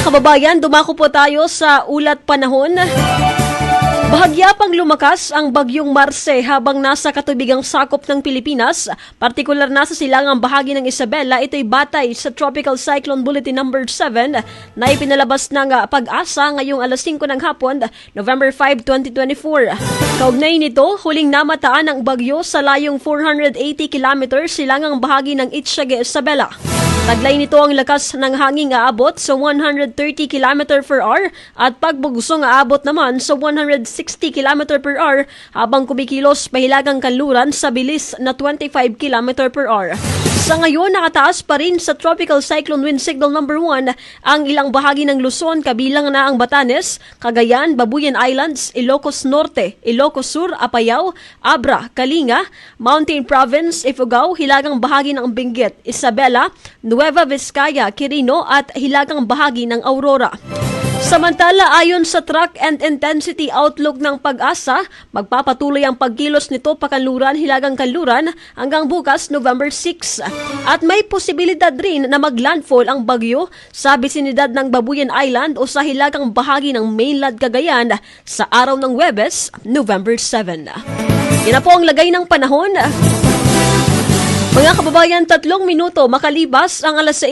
Mga kababayan, dumako po tayo sa ulat panahon. Bahagya pang lumakas ang bagyong Marce habang nasa katubigang sakop ng Pilipinas, partikular na sa silangang bahagi ng Isabela. Ito'y batay sa Tropical Cyclone Bulletin No. 7 na ipinalabas ng Pag-asa ngayong alas 5 ng hapon, November 5, 2024. Kaugnay nito, huling namataan ang bagyo sa layong 480 kilometers silangang bahagi ng Itziague, Isabela. Taglay nito ang lakas ng hangin aabot sa 130 km per hour at pagbugsong aabot naman sa 160 km per hour habang kumikilos pahilagang kanluran sa bilis na 25 km per hour. Sa ngayon, nakataas pa rin sa Tropical Cyclone Wind Signal No. 1 ang ilang bahagi ng Luzon kabilang na ang Batanes, Cagayan, Babuyan Islands, Ilocos Norte, Ilocos Sur, Apayao, Abra, Kalinga, Mountain Province, Ifugao, hilagang bahagi ng Benguet, Isabela, Nueva Vizcaya, Quirino at hilagang bahagi ng Aurora. Samantala, ayon sa Track and Intensity Outlook ng Pag-asa, magpapatuloy ang pagkilos nito pakanluran, hilagang kanluran hanggang bukas, November 6. At may posibilidad rin na maglandfall ang bagyo sa bisinidad ng Babuyan Island o sa hilagang bahagi ng mainland Cagayan sa araw ng Huwebes, November 7. Yan na po ang lagay ng panahon. Mga kababayan, 3 minuto makalipas ang alas 6.